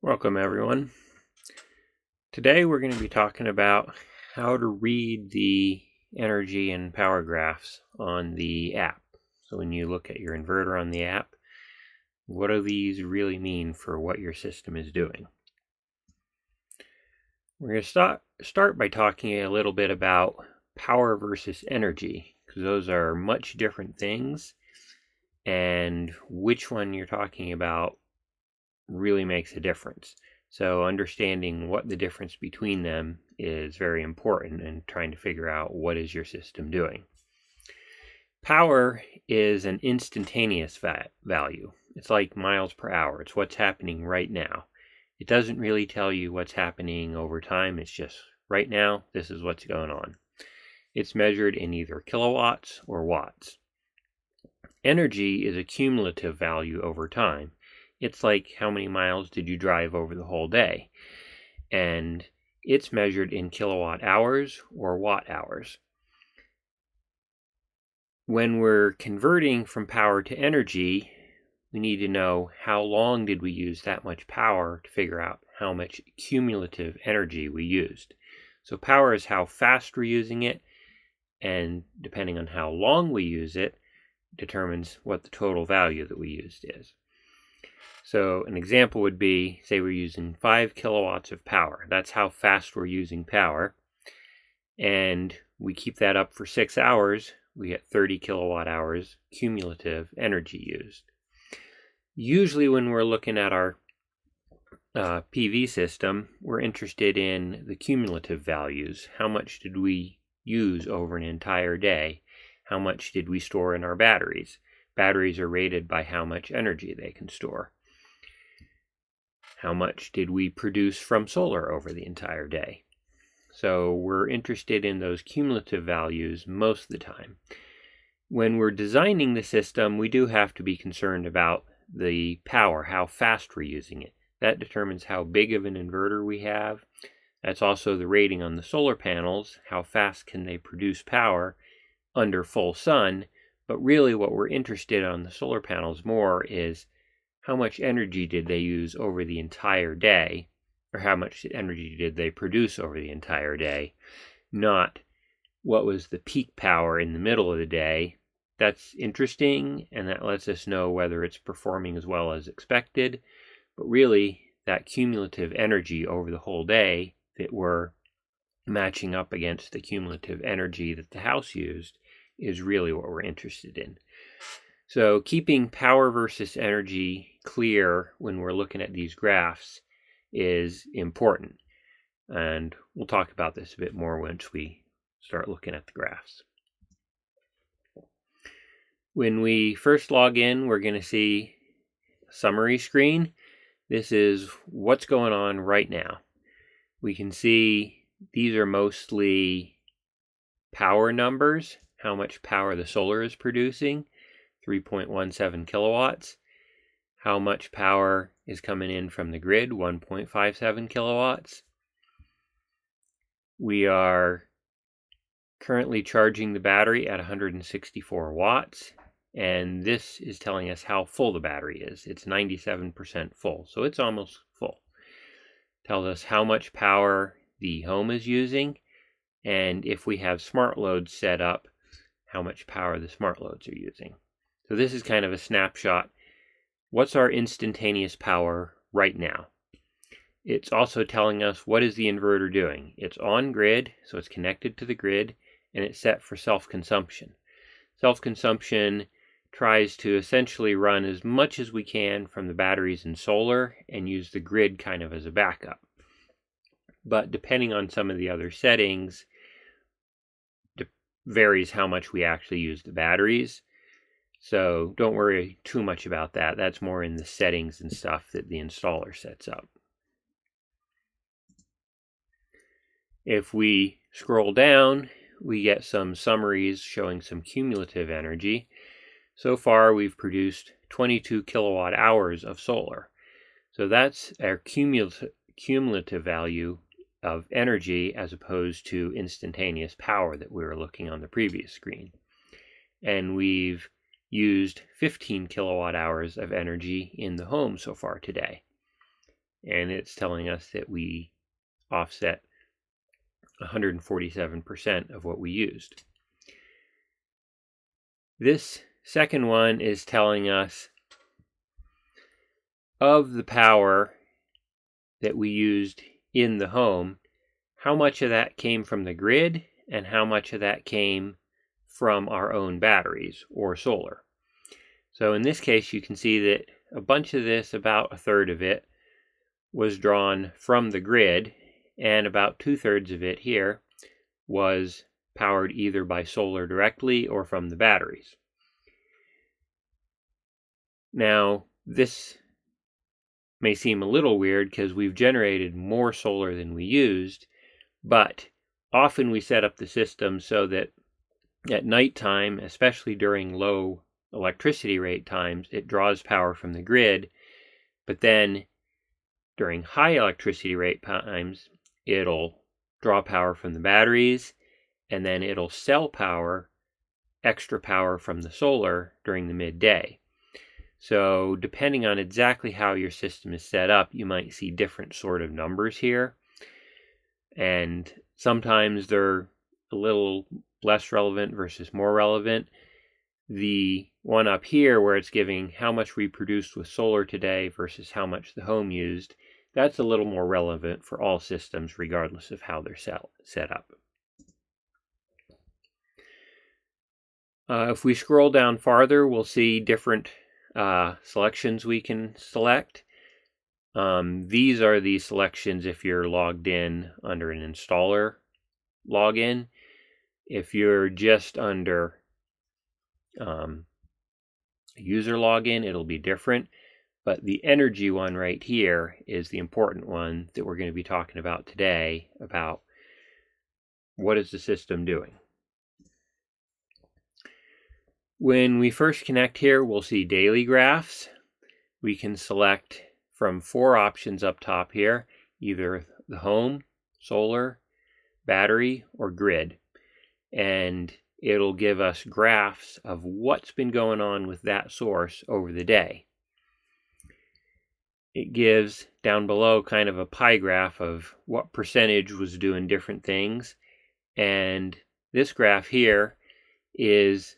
Welcome everyone. Today we're going to be talking about how to read the energy and power graphs on the app. So when you look at your inverter on the app, what do these really mean for what your system is doing? We're going to start by talking a little bit about power versus energy, because those are much different things, and which one you're talking about really makes a difference. So understanding what the difference between them is very important in trying to figure out what is your system doing. Power is an instantaneous value. It's like miles per hour. It's what's happening right now. It doesn't really tell you what's happening over time. It's just right now, this is what's going on. It's measured in either kilowatts or watts. Energy is a cumulative value over time. It's like how many miles did you drive over the whole day, and it's measured in kilowatt hours or watt hours. When we're converting from power to energy, we need to know how long did we use that much power to figure out how much cumulative energy we used. So power is how fast we're using it, and depending on how long we use it, determines what the total value that we used is. So an example would be, say we're using 5 kilowatts of power. That's how fast we're using power. And we keep that up for 6 hours, we get 30 kilowatt hours cumulative energy used. Usually when we're looking at our PV system, we're interested in the cumulative values. How much did we use over an entire day? How much did we store in our batteries? Batteries are rated by how much energy they can store. How much did we produce from solar over the entire day? So we're interested in those cumulative values most of the time. When we're designing the system, we do have to be concerned about the power, how fast we're using it. That determines how big of an inverter we have. That's also the rating on the solar panels, how fast can they produce power under full sun. But really what we're interested in on the solar panels more is how much energy did they use over the entire day, or how much energy did they produce over the entire day, not what was the peak power in the middle of the day. That's interesting, and that lets us know whether it's performing as well as expected, but really that cumulative energy over the whole day that we're matching up against the cumulative energy that the house used is really what we're interested in. So keeping power versus energy clear when we're looking at these graphs is important. And we'll talk about this a bit more once we start looking at the graphs. When we first log in, we're going to see a summary screen. This is what's going on right now. We can see these are mostly power numbers, how much power the solar is producing, 3.17 kilowatts. How much power is coming in from the grid, 1.57 kilowatts. We are currently charging the battery at 164 watts, and this is telling us how full the battery is. It's 97% full, so it's almost full. Tells us how much power the home is using, and if we have smart loads set up, how much power the smart loads are using. So this is kind of a snapshot. What's our instantaneous power right now? It's also telling us what is the inverter doing. It's on grid, so it's connected to the grid, and it's set for self-consumption. Self-consumption tries to essentially run as much as we can from the batteries and solar and use the grid kind of as a backup. But depending on some of the other settings, varies how much we actually use the batteries. So don't worry too much about that. That's more in the settings and stuff that the installer sets up. If we scroll down, we get some summaries showing some cumulative energy. So far, we've produced 22 kilowatt hours of solar. So that's our cumulative value of energy as opposed to instantaneous power that we were looking on the previous screen. And we've used 15 kilowatt hours of energy in the home so far today. and it's telling us that we offset 147% of what we used. This second one is telling us of the power that we used in the home, how much of that came from the grid and how much of that came from our own batteries or solar. So in this case, you can see that a bunch of this, about a third of it, was drawn from the grid, and about 2/3 of it here was powered either by solar directly or from the batteries. Now, this may seem a little weird because we've generated more solar than we used, but often we set up the system so that at nighttime, especially during low electricity rate times, it draws power from the grid, but then during high electricity rate times, it'll draw power from the batteries, and then it'll sell extra power from the solar during the midday. So depending on exactly how your system is set up, you might see different sort of numbers here. And sometimes they're a little less relevant versus more relevant. The one up here where it's giving how much we produced with solar today versus how much the home used, that's a little more relevant for all systems regardless of how they're set up. If we scroll down farther, we'll see different selections we can select. These are the selections if you're logged in under an installer login. If you're just under user login, it'll be different. But the energy one right here is the important one that we're going to be talking about today, about what is the system doing. When we first connect here, we'll see daily graphs. We can select from 4 options up top here, either the home, solar, battery, or grid. And it'll give us graphs of what's been going on with that source over the day. It gives down below kind of a pie graph of what percentage was doing different things. And this graph here is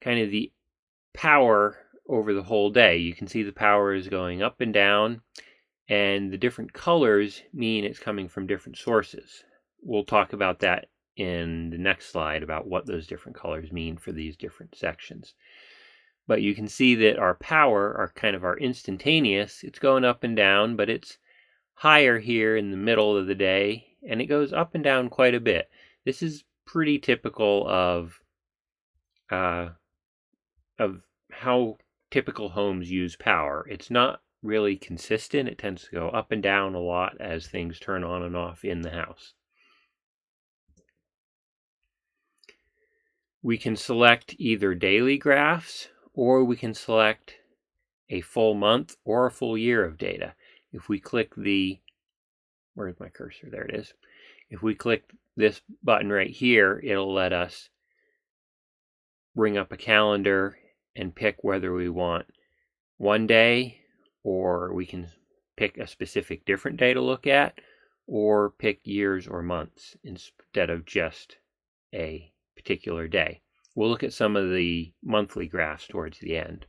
kind of the power over the whole day. You can see the power is going up and down, and the different colors mean it's coming from different sources. We'll talk about that in the next slide, about what those different colors mean for these different sections. But you can see that our power, our instantaneous, it's going up and down, but it's higher here in the middle of the day, and it goes up and down quite a bit. This is pretty typical of how typical homes use power. It's not really consistent. It tends to go up and down a lot as things turn on and off in the house. We can select either daily graphs, or we can select a full month or a full year of data. If we click where's my cursor? There it is. If we click this button right here, it'll let us bring up a calendar and pick whether we want one day, or we can pick a specific different day to look at, or pick years or months instead of just a particular day. We'll look at some of the monthly graphs towards the end.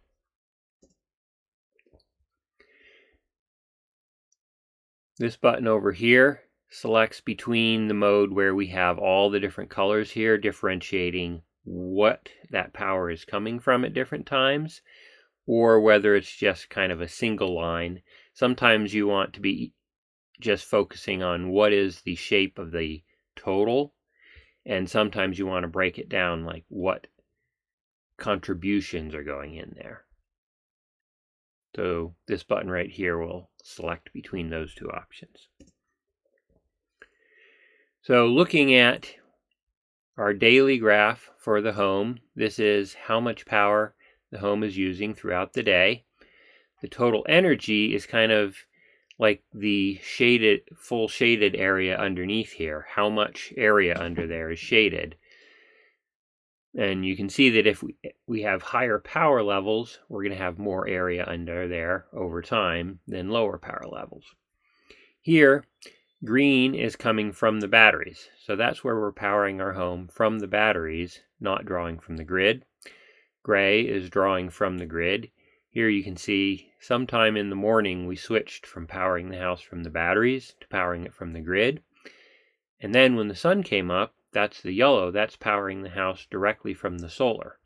This button over here selects between the mode where we have all the different colors here, differentiating what that power is coming from at different times, or whether it's just kind of a single line. Sometimes you want to be just focusing on what is the shape of the total, and sometimes you want to break it down, like what contributions are going in there. So this button right here will select between those two options. So looking at our daily graph for the home, this is how much power the home is using throughout the day. The total energy is kind of like the full shaded area underneath here. How much area under there is shaded. And you can see that if we have higher power levels, we're going to have more area under there over time than lower power levels. Here, green is coming from the batteries. So that's where we're powering our home, from the batteries, not drawing from the grid. Gray is drawing from the grid. Here you can see sometime in the morning we switched from powering the house from the batteries to powering it from the grid. And then when the sun came up, that's the yellow, that's powering the house directly from the solar.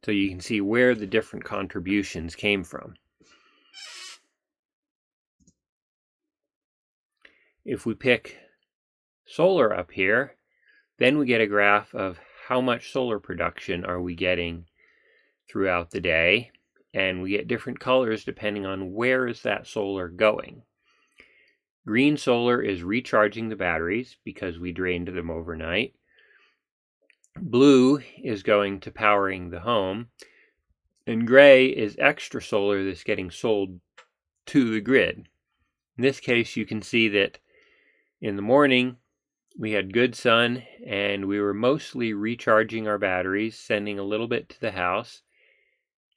So you can see where the different contributions came from. If we pick solar up here, then we get a graph of how much solar production are we getting throughout the day, and we get different colors depending on where is that solar going. Green solar is recharging the batteries because we drained them overnight. Blue is going to powering the home, and gray is extra solar that's getting sold to the grid. In this case, you can see that in the morning we had good sun and we were mostly recharging our batteries, sending a little bit to the house.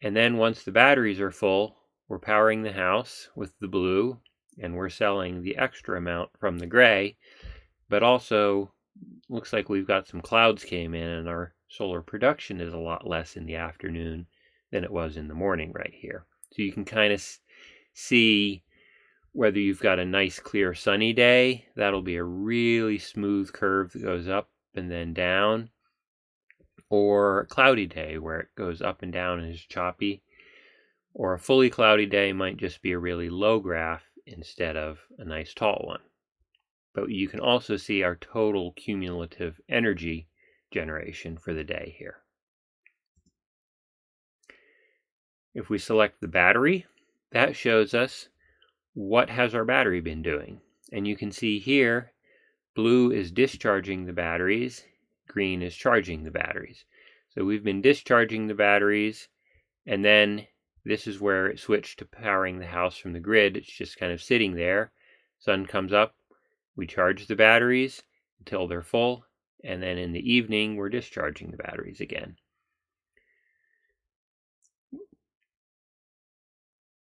And then once the batteries are full, we're powering the house with the blue, and we're selling the extra amount from the gray. But also, looks like we've got some clouds came in, and our solar production is a lot less in the afternoon than it was in the morning right here. So you can kind of see whether you've got a nice clear sunny day, that'll be a really smooth curve that goes up and then down, or a cloudy day where it goes up and down and is choppy, or a fully cloudy day might just be a really low graph instead of a nice tall one. But you can also see our total cumulative energy generation for the day here. If we select the battery, that shows us what has our battery been doing. And you can see here, blue is discharging the batteries, green is charging the batteries. So we've been discharging the batteries, and then this is where it switched to powering the house from the grid. It's just kind of sitting there. Sun comes up, we charge the batteries until they're full, and then in the evening we're discharging the batteries again.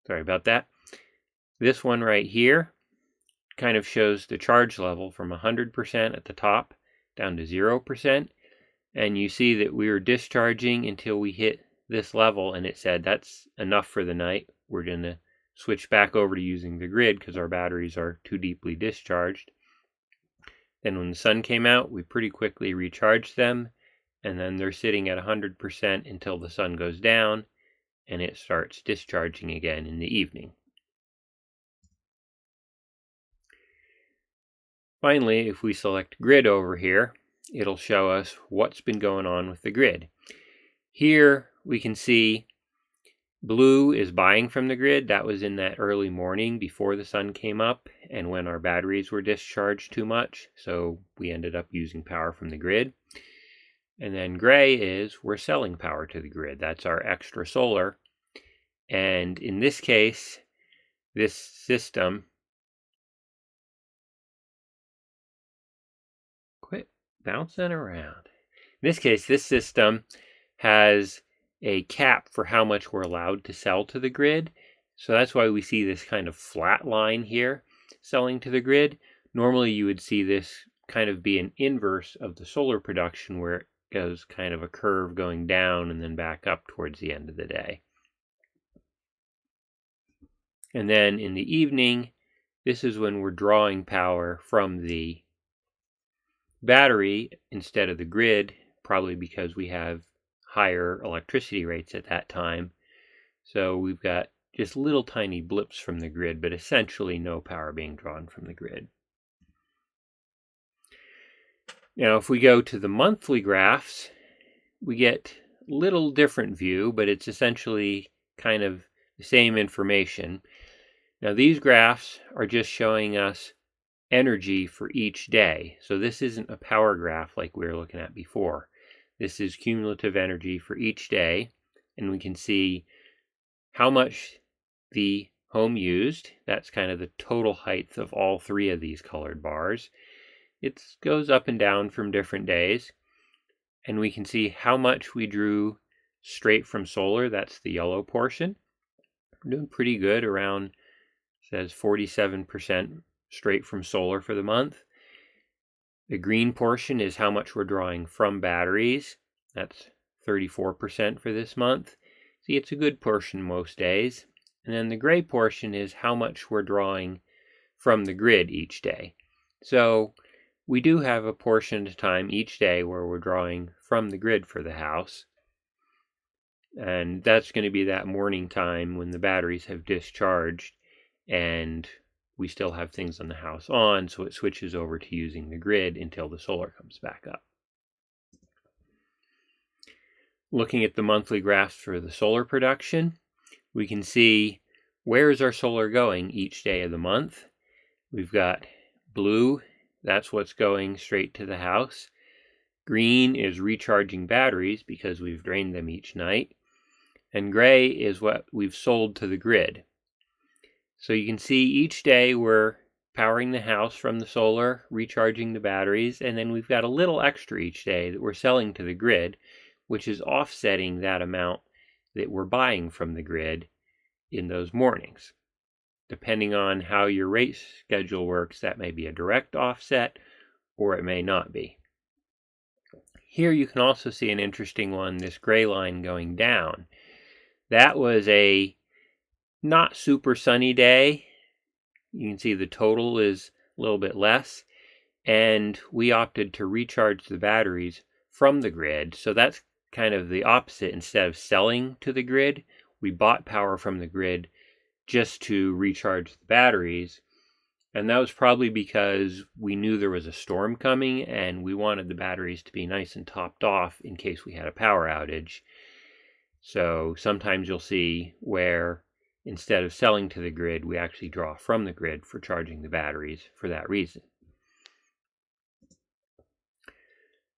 Sorry about that. This one right here kind of shows the charge level from 100% at the top down to 0%. And you see that we were discharging until we hit this level, and it said that's enough for the night. We're going to switch back over to using the grid because our batteries are too deeply discharged. Then when the sun came out, we pretty quickly recharged them, and then they're sitting at 100% until the sun goes down, and it starts discharging again in the evening. Finally, if we select grid over here, it'll show us what's been going on with the grid. Here we can see blue is buying from the grid. That was in that early morning before the sun came up and when our batteries were discharged too much, so we ended up using power from the grid. And then gray is we're selling power to the grid. That's our extra solar. And in this case, this system, quit bouncing around. In this case, this system has a cap for how much we're allowed to sell to the grid. So that's why we see this kind of flat line here, selling to the grid. Normally you would see this kind of be an inverse of the solar production where it goes kind of a curve going down and then back up towards the end of the day. And then in the evening, this is when we're drawing power from the battery instead of the grid, probably because we have higher electricity rates at that time. So we've got just little tiny blips from the grid, but essentially no power being drawn from the grid. Now, if we go to the monthly graphs, we get a little different view, but it's essentially kind of the same information. Now, these graphs are just showing us energy for each day. So this isn't a power graph like we were looking at before. This is cumulative energy for each day, and we can see how much the home used. That's kind of the total height of all three of these colored bars. It goes up and down from different days. and we can see how much we drew straight from solar. That's the yellow portion. We're doing pretty good, around, says 47% straight from solar for the month. The green portion is how much we're drawing from batteries. That's 34% for this month. See, it's a good portion most days. And then the gray portion is how much we're drawing from the grid each day. So we do have a portion of time each day where we're drawing from the grid for the house. And that's going to be that morning time when the batteries have discharged and we still have things on the house on, so it switches over to using the grid until the solar comes back up. Looking at the monthly graphs for the solar production, we can see where is our solar going each day of the month. We've got blue, that's what's going straight to the house. Green is recharging batteries because we've drained them each night. And gray is what we've sold to the grid. So you can see each day we're powering the house from the solar, recharging the batteries, and then we've got a little extra each day that we're selling to the grid, which is offsetting that amount that we're buying from the grid in those mornings. Depending on how your rate schedule works, that may be a direct offset or it may not be. Here you can also see an interesting one, this gray line going down. That was a not super sunny day. You can see the total is a little bit less, and we opted to recharge the batteries from the grid. So that's kind of the opposite. Instead of selling to the grid, we bought power from the grid just to recharge the batteries. And that was probably because we knew there was a storm coming and we wanted the batteries to be nice and topped off in case we had a power outage. So sometimes you'll see where instead of selling to the grid, we actually draw from the grid for charging the batteries for that reason.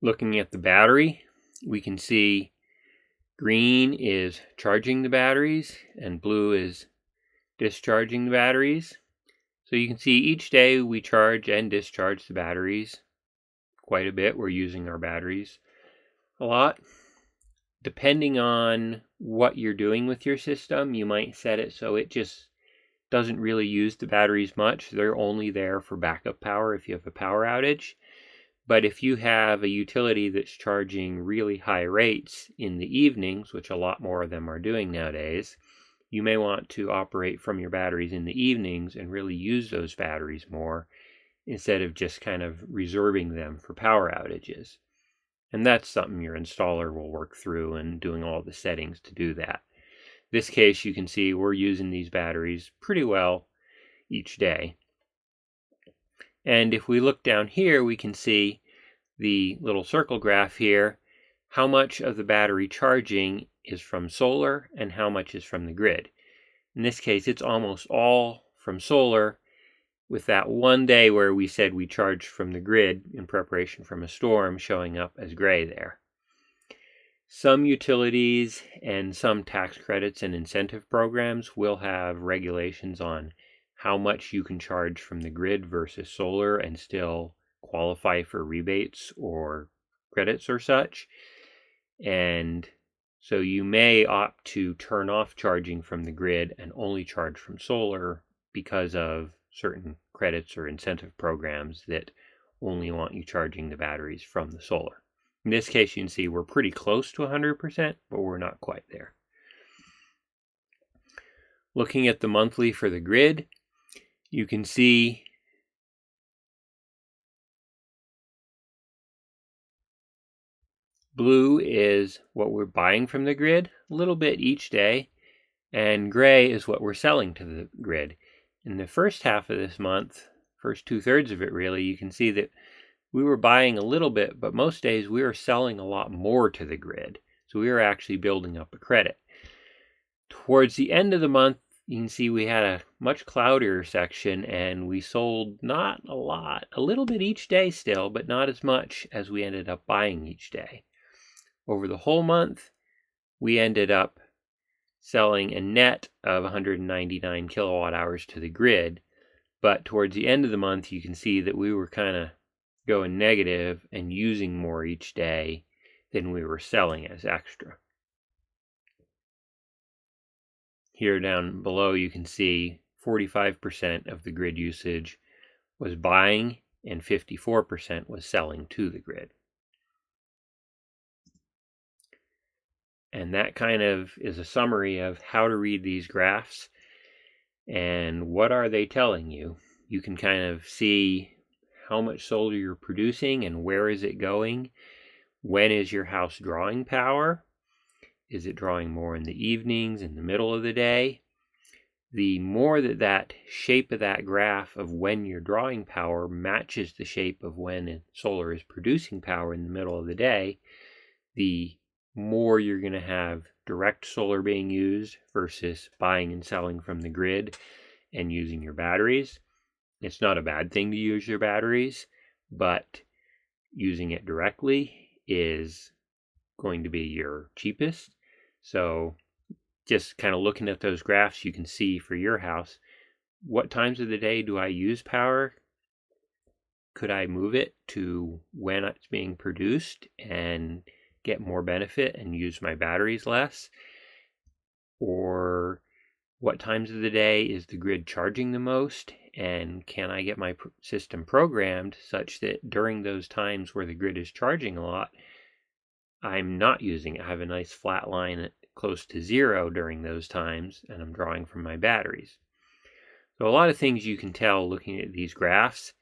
Looking at the battery, we can see green is charging the batteries and blue is discharging the batteries. So you can see each day we charge and discharge the batteries quite a bit. We're using our batteries a lot. Depending on what you're doing with your system, you might set it so it just doesn't really use the batteries much. They're only there for backup power if you have a power outage. But if you have a utility that's charging really high rates in the evenings, which a lot more of them are doing nowadays, you may want to operate from your batteries in the evenings and really use those batteries more instead of just kind of reserving them for power outages. And that's something your installer will work through and doing all the settings to do that. This case, you can see we're using these batteries pretty well each day. And if we look down here, we can see the little circle graph here, how much of the battery charging is from solar and how much is from the grid. In this case, it's almost all from solar, with that one day where we said we charged from the grid in preparation from a storm showing up as gray there. Some utilities and some tax credits and incentive programs will have regulations on how much you can charge from the grid versus solar and still qualify for rebates or credits or such. And so you may opt to turn off charging from the grid and only charge from solar because of certain credits or incentive programs that only want you charging the batteries from the solar. In this case, you can see we're pretty close to 100%, but we're not quite there. Looking at the monthly for the grid, you can see blue is what we're buying from the grid, a little bit each day, and gray is what we're selling to the grid. In the first half of this month, first 2/3 of it really, you can see that we were buying a little bit, but most days we were selling a lot more to the grid. So we were actually building up a credit. Towards the end of the month, you can see we had a much cloudier section and we sold not a lot, a little bit each day still, but not as much as we ended up buying each day. Over the whole month, we ended up selling a net of 199 kilowatt hours to the grid. But towards the end of the month, you can see that we were kind of going negative and using more each day than we were selling as extra. Here down below you can see 45% of the grid usage was buying and 54% was selling to the grid. And that kind of is a summary of how to read these graphs and what are they telling you. You can kind of see how much solar you're producing and where is it going. When is your house drawing power? Is it drawing more in the evenings, in the middle of the day? The more that shape of that graph of when you're drawing power matches the shape of when solar is producing power in the middle of the day, the more you're going to have direct solar being used versus buying and selling from the grid and using your batteries. It's not a bad thing to use your batteries, but using it directly is going to be your cheapest. So just kind of looking at those graphs, you can see for your house, what times of the day do I use power? Could I move it to when it's being produced and get more benefit and use my batteries less? Or what times of the day is the grid charging the most? And can I get my system programmed such that during those times where the grid is charging a lot, I'm not using it? I have a nice flat line close to zero during those times, and I'm drawing from my batteries. So a lot of things you can tell looking at these graphs.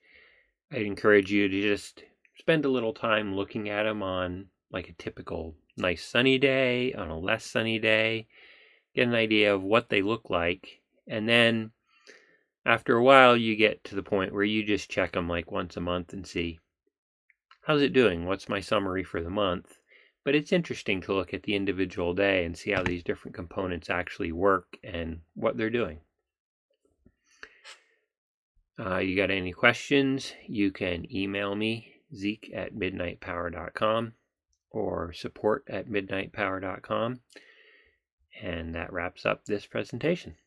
I'd encourage you to just spend a little time looking at them on like a typical nice sunny day, on a less sunny day, get an idea of what they look like, and then after a while you get to the point where you just check them like once a month and see, how's it doing? What's my summary for the month? But it's interesting to look at the individual day and see how these different components actually work and what they're doing. You got any questions, you can email me, zeke@midnitepower.com or support@midnitepower.com. And that wraps up this presentation.